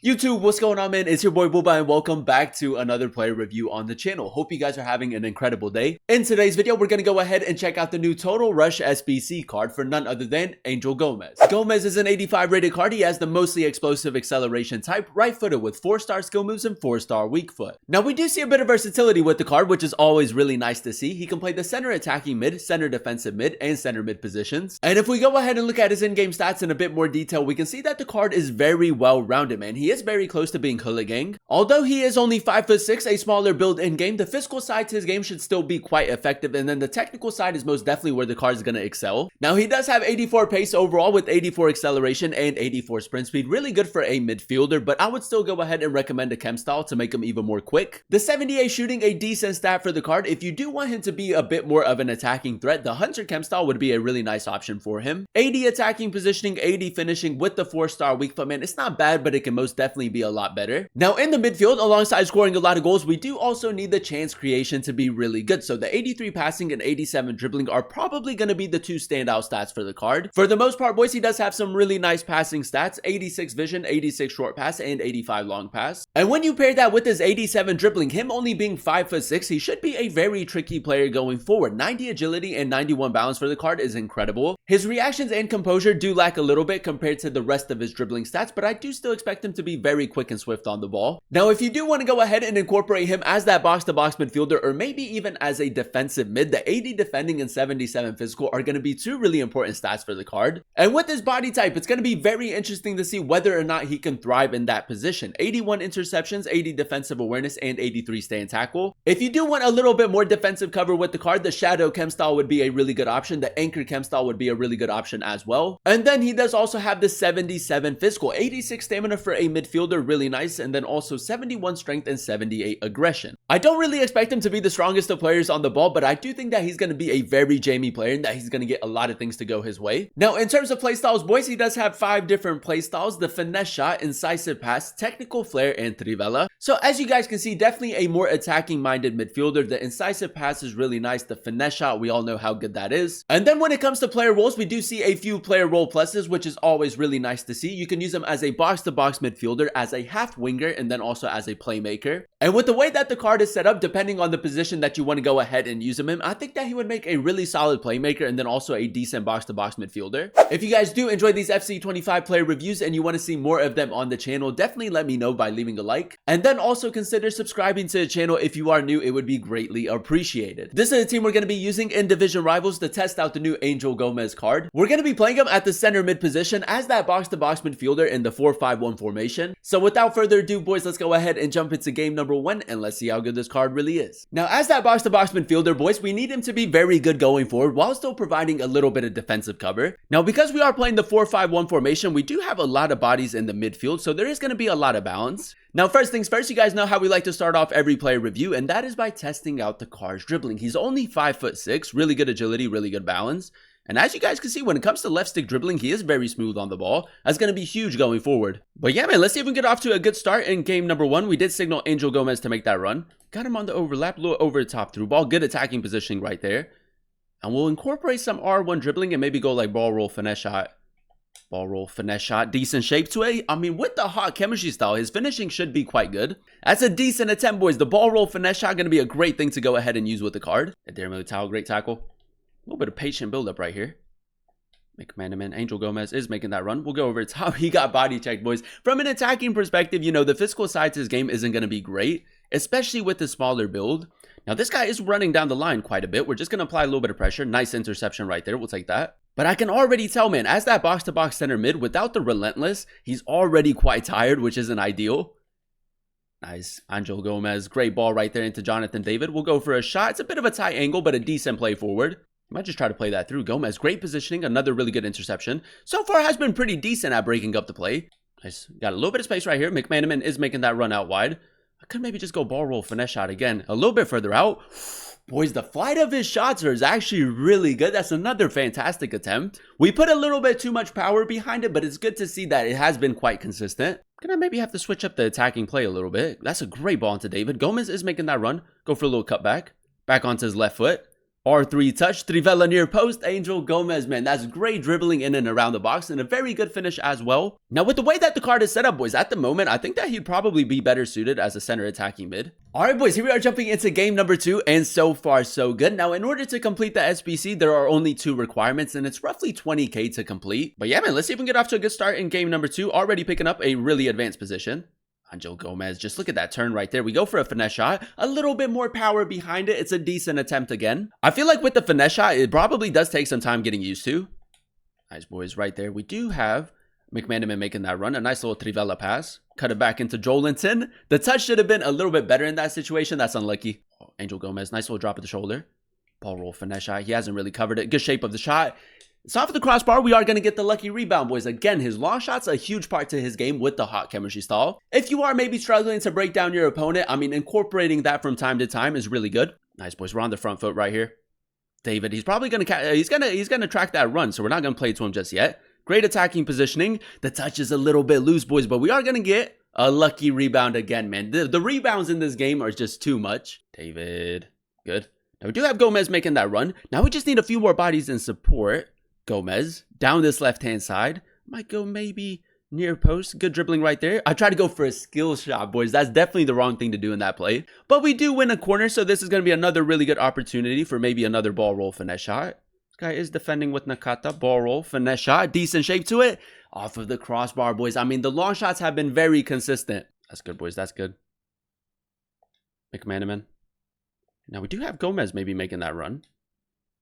YouTube, what's going on, man? It's your boy Booba and welcome back to another player review on the channel. Hope you guys are having an incredible day. In today's video, we're going to go ahead and check out the new Total Rush SBC card for none other than Angel Gomes. Gomes is an 85 rated card. He has the mostly explosive acceleration type, right-footed with 4-star skill moves and 4-star weak foot. Now, we do see a bit of versatility with the card, which is always really nice to see. He can play the center attacking mid, center defensive mid, and center mid positions. And if we go ahead and look at his in-game stats in a bit more detail, we can see that the card is very well-rounded, man. He is very close to being Hooligan. Although he is only 5'6", a smaller build in-game, the physical side to his game should still be quite effective, and then the technical side is most definitely where the card is going to excel. Now, he does have 84 pace overall with 84 acceleration and 84 sprint speed, really good for a midfielder, but I would still go ahead and recommend a chem style to make him even more quick. The 78 shooting, a decent stat for the card. If you do want him to be a bit more of an attacking threat, the Hunter chem style would be a really nice option for him. 80 attacking positioning, 80 finishing with the 4-star weak foot, man. It's not bad, but it can most definitely be a lot better. Now, in the midfield, alongside scoring a lot of goals, we do also need the chance creation to be really good. So the 83 passing and 87 dribbling are probably going to be the two standout stats for the card. For the most part, boys, he does have some really nice passing stats: 86 vision, 86 short pass, and 85 long pass. And when you pair that with his 87 dribbling, him only being 5'6", he should be a very tricky player going forward. 90 agility and 91 balance for the card is incredible. His reactions and composure do lack a little bit compared to the rest of his dribbling stats, but I do still expect him to be very quick and swift on the ball. Now, if you do want to go ahead and incorporate him as that box-to-box midfielder, or maybe even as a defensive mid, the 80 defending and 77 physical are going to be two really important stats for the card. And with his body type, it's going to be very interesting to see whether or not he can thrive in that position. 81 interceptions, 80 defensive awareness, and 83 stay and tackle. If you do want a little bit more defensive cover with the card, the Shadow chem style would be a really good option. The Anchor chem style would be a really good option as well. And then he does also have the 77 physical, 86 stamina for a midfielder, really nice, and then also 71 strength and 78 aggression. I don't really expect him to be the strongest of players on the ball, but I do think that he's going to be a very jammy player and that he's going to get a lot of things to go his way. Now, in terms of playstyles, boys, he does have 5 different playstyles: the finesse shot, incisive pass, technical flair, and trivela. So as you guys can see, definitely a more attacking minded midfielder. The incisive pass is really nice. The finesse shot, we all know how good that is. And then when it comes to player roles, we do see a few player role pluses, which is always really nice to see. You can use him as a box-to-box midfielder, as a half winger, and then also as a playmaker. And with the way that the card is set up, depending on the position that you want to go ahead and use him in, I think that he would make a really solid playmaker and then also a decent box-to-box midfielder. If you guys do enjoy these FC25 player reviews and you want to see more of them on the channel, definitely let me know by leaving a like. And then also consider subscribing to the channel if you are new. It would be greatly appreciated. This is the team we're going to be using in Division Rivals to test out the new Angel Gomes card. We're going to be playing him at the center mid position as that box-to-box midfielder in the 4-5-1 formation. So without further ado, boys, let's go ahead and jump into game number 1 and let's see how good this card really is. Now, as that box-to-box midfielder, boys, we need him to be very good going forward while still providing a little bit of defensive cover. Now, because we are playing the 4-5-1 formation, we do have a lot of bodies in the midfield, so there is going to be a lot of balance. Now, first things first, you guys know how we like to start off every player review, and that is by testing out the card's dribbling. He's only 5'6", really good agility, really good balance. And as you guys can see, when it comes to left stick dribbling, he is very smooth on the ball. That's going to be huge going forward. But yeah, man, let's see if we can get off to a good start in game number 1. We did signal Angel Gomes to make that run. Got him on the overlap, a little over the top through ball. Good attacking positioning right there. And we'll incorporate some R1 dribbling and maybe go like ball roll, finesse shot. Ball roll, finesse shot, decent shape to it. I mean, with the hot chemistry style, his finishing should be quite good. That's a decent attempt, boys. The ball roll, finesse shot going to be a great thing to go ahead and use with the card. There, Militao, great tackle. A little bit of patient build-up right here. Man-to-man, Angel Gomes is making that run. We'll go over to how he got body checked, boys. From an attacking perspective, you know, the physical side to his game isn't going to be great, especially with the smaller build. Now, this guy is running down the line quite a bit. We're just going to apply a little bit of pressure. Nice interception right there. We'll take that. But I can already tell, man, as that box-to-box center mid, without the relentless, he's already quite tired, which isn't ideal. Nice. Angel Gomes, great ball right there into Jonathan David. We'll go for a shot. It's a bit of a tight angle, but a decent play forward. Might just try to play that through. Gomes, great positioning, another really good interception. So far has been pretty decent at breaking up the play. Nice. Got a little bit of space right here. McManaman is making that run out wide. I could maybe just go ball roll, finesse shot again. A little bit further out. Boys, the flight of his shots is actually really good. That's another fantastic attempt. We put a little bit too much power behind it, but it's good to see that it has been quite consistent. Gonna maybe have to switch up the attacking play a little bit. That's a great ball into David. Gomes is making that run. Go for a little cutback. Back onto his left foot. R3 touch, Trivela near post, Angel Gomes, man, that's great dribbling in and around the box and a very good finish as well. Now with the way that the card is set up, boys, at the moment, I think that he'd probably be better suited as a center attacking mid. Alright boys, here we are jumping into game number 2, and so far so good. Now in order to complete the SBC, there are only 2 requirements and it's roughly 20k to complete. But yeah man, let's see if we can get off to a good start in game number 2, already picking up a really advanced position. Angel Gomes, just look at that turn right there. We go for a finesse shot, a little bit more power behind it. It's a decent attempt again. I feel like with the finesse shot, it probably does take some time getting used to. Nice boys right there. We do have McManaman making that run, a nice little Trivela pass. Cut it back into Jolinton. The touch should have been a little bit better in that situation. That's unlucky. Oh, Angel Gomes, nice little drop at the shoulder. Ball roll, finesse shot. He hasn't really covered it. Good shape of the shot. It's off the crossbar. We are going to get the lucky rebound, boys. Again, his long shot's a huge part to his game with the hot chemistry style. If you are maybe struggling to break down your opponent, I mean, incorporating that from time to time is really good. Nice, boys. We're on the front foot right here. David, he's probably going to he's going to track that run, so we're not going to play to him just yet. Great attacking positioning. The touch is a little bit loose, boys, but we are going to get a lucky rebound again, man. The rebounds in this game are just too much. David, good. Now we do have Gomes making that run. Now we just need a few more bodies in support. Gomes down this left-hand side. Might go maybe near post. Good dribbling right there. I tried to go for a skill shot, boys. That's definitely the wrong thing to do in that play. But we do win a corner, so this is going to be another really good opportunity for maybe another ball roll finesse shot. This guy is defending with Nakata. Ball roll, finesse shot. Decent shape to it. Off of the crossbar, boys. I mean, the long shots have been very consistent. That's good, boys. That's good. McManaman. Now, we do have Gomes maybe making that run.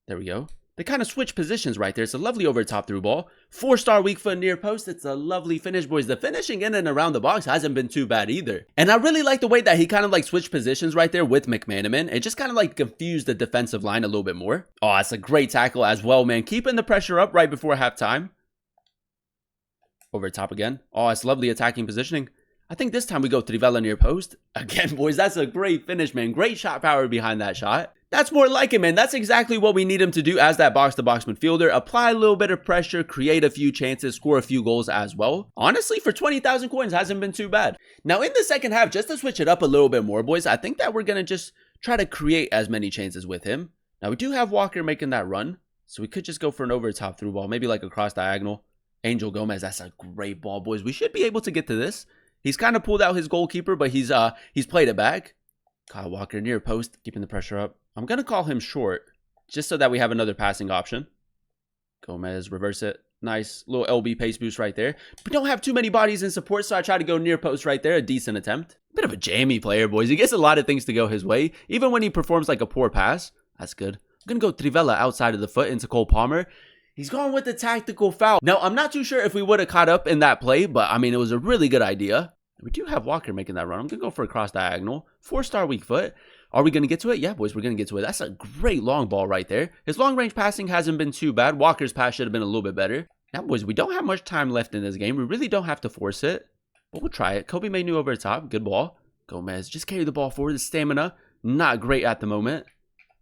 There we go. They kind of switch positions right there. It's a lovely over top through ball. 4-star weak foot near post. It's a lovely finish, boys. The finishing in and around the box hasn't been too bad either. And I really like the way that he kind of like switched positions right there with McManaman. It just kind of like confused the defensive line a little bit more. Oh, that's a great tackle as well, man. Keeping the pressure up right before halftime. Over top again. Oh, it's lovely attacking positioning. I think this time we go Trivela near post. Again, boys, that's a great finish, man. Great shot power behind that shot. That's more like it, man. That's exactly what we need him to do as that box-to-box midfielder. Apply a little bit of pressure, create a few chances, score a few goals as well. Honestly, for 20,000 coins, hasn't been too bad. Now, in the second half, just to switch it up a little bit more, boys, I think that we're going to just try to create as many chances with him. Now, we do have Walker making that run, so we could just go for an over-the-top through ball, maybe like a cross diagonal. Angel Gomes, that's a great ball, boys. We should be able to get to this. He's kind of pulled out his goalkeeper, but he's played it back. Kyle Walker near post, keeping the pressure up. I'm going to call him short, just so that we have another passing option. Gomes, reverse it. Nice little LB pace boost right there. We don't have too many bodies in support, so I try to go near post right there. A decent attempt. Bit of a jammy player, boys. He gets a lot of things to go his way, even when he performs like a poor pass. That's good. I'm going to go Trivela outside of the foot into Cole Palmer. He's going with the tactical foul. Now, I'm not too sure if we would have caught up in that play, but I mean, it was a really good idea. We do have Walker making that run. I'm going to go for a cross diagonal. 4-star weak foot. Are we going to get to it? Yeah, boys, we're going to get to it. That's a great long ball right there. His long-range passing hasn't been too bad. Walker's pass should have been a little bit better. Now, boys, we don't have much time left in this game. We really don't have to force it, but we'll try it. Kobe Mainu over the top. Good ball. Gomes, just carry the ball forward. The stamina, not great at the moment.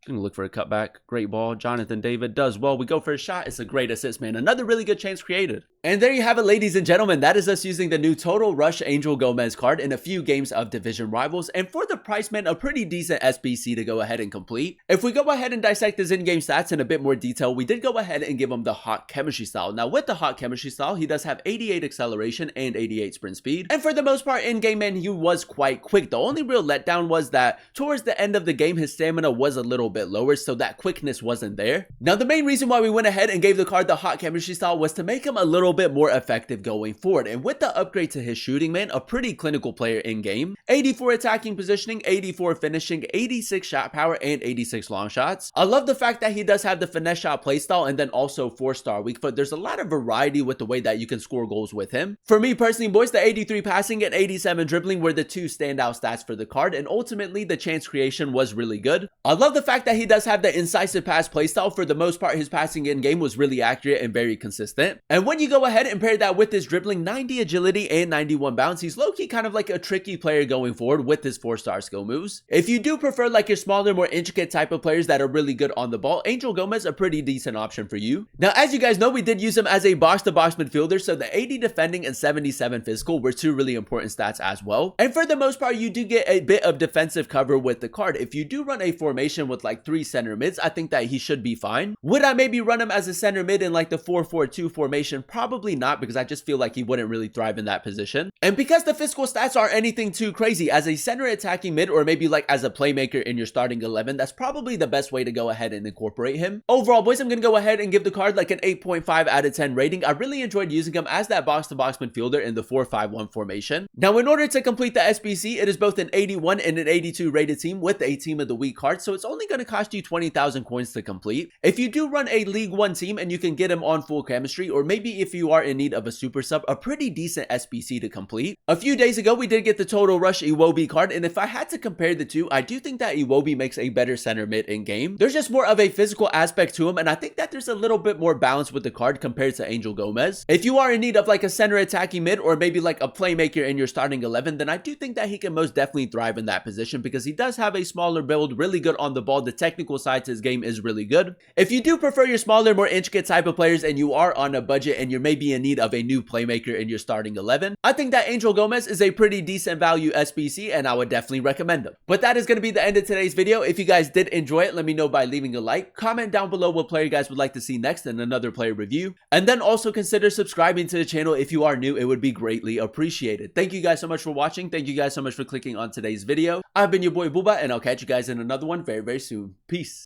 Going to look for a cutback. Great ball. Jonathan David does well. We go for a shot. It's a great assist, man. Another really good chance created. And there you have it, ladies and gentlemen. That is us using the new Total Rush Angel Gomes card in a few games of Division Rivals. And for the price, man, a pretty decent SBC to go ahead and complete. If we go ahead and dissect his in-game stats in a bit more detail, we did go ahead and give him the hot chemistry style. Now, with the hot chemistry style, he does have 88 acceleration and 88 sprint speed. And for the most part, in-game, man, he was quite quick. The only real letdown was that towards the end of the game, his stamina was a little bit lower, so that quickness wasn't there. Now, the main reason why we went ahead and gave the card the hot chemistry style was to make him a little bit more effective going forward. And with the upgrade to his shooting, man, a pretty clinical player in game. 84 attacking positioning, 84 finishing, 86 shot power, and 86 long shots. I love the fact that he does have the finesse shot playstyle and then also 4-star weak foot. There's a lot of variety with the way that you can score goals with him. For me personally, boys, the 83 passing and 87 dribbling were the two standout stats for the card, and ultimately the chance creation was really good. I love the fact that he does have the incisive pass playstyle. For the most part, his passing in game was really accurate and very consistent. And when you go go ahead and pair that with his dribbling, 90 agility and 91 bounce. He's low-key kind of like a tricky player going forward with his 4-star skill moves. If you do prefer like your smaller, more intricate type of players that are really good on the ball, Angel Gomes a pretty decent option for you. Now, as you guys know, we did use him as a box-to-box midfielder, so the 80 defending and 77 physical were two really important stats as well. And for the most part, you do get a bit of defensive cover with the card. If you do run a formation with like 3 center mids, I think that he should be fine. Would I maybe run him as a center mid in like the 4-4-2 formation? Probably not, because I just feel like he wouldn't really thrive in that position. And because the physical stats aren't anything too crazy, as a center attacking mid or maybe like as a playmaker in your starting 11, that's probably the best way to go ahead and incorporate him. Overall, boys, I'm going to go ahead and give the card like an 8.5 out of 10 rating. I really enjoyed using him as that box-to-box midfielder in the 4-5-1 formation. Now, in order to complete the SBC, it is both an 81 and an 82 rated team with a team of the week card, so it's only going to cost you 20,000 coins to complete. If you do run a League 1 team and you can get him on full chemistry, or maybe if you are in need of a super sub, a pretty decent SBC to complete. A few days ago, we did get the Total Rush Iwobi card, and if I had to compare the two, I do think that Iwobi makes a better center mid in game. There's just more of a physical aspect to him, and I think that there's a little bit more balance with the card compared to Angel Gomes. If you are in need of like a center attacking mid or maybe like a playmaker in your starting 11, then I do think that he can most definitely thrive in that position, because he does have a smaller build, really good on the ball. The technical side to his game is really good. If you do prefer your smaller, more intricate type of players and you are on a budget and you're maybe in need of a new playmaker in your starting 11, I think that Angel Gomes is a pretty decent value SBC, and I would definitely recommend him. But that is going to be the end of today's video. If you guys did enjoy it, let me know by leaving a like. Comment down below what player you guys would like to see next in another player review, and then also consider subscribing to the channel if you are new. It would be greatly appreciated. Thank you guys so much for watching. Thank you guys so much for clicking on today's video. I've been your boy Booba, and I'll catch you guys in another one very, very soon. Peace.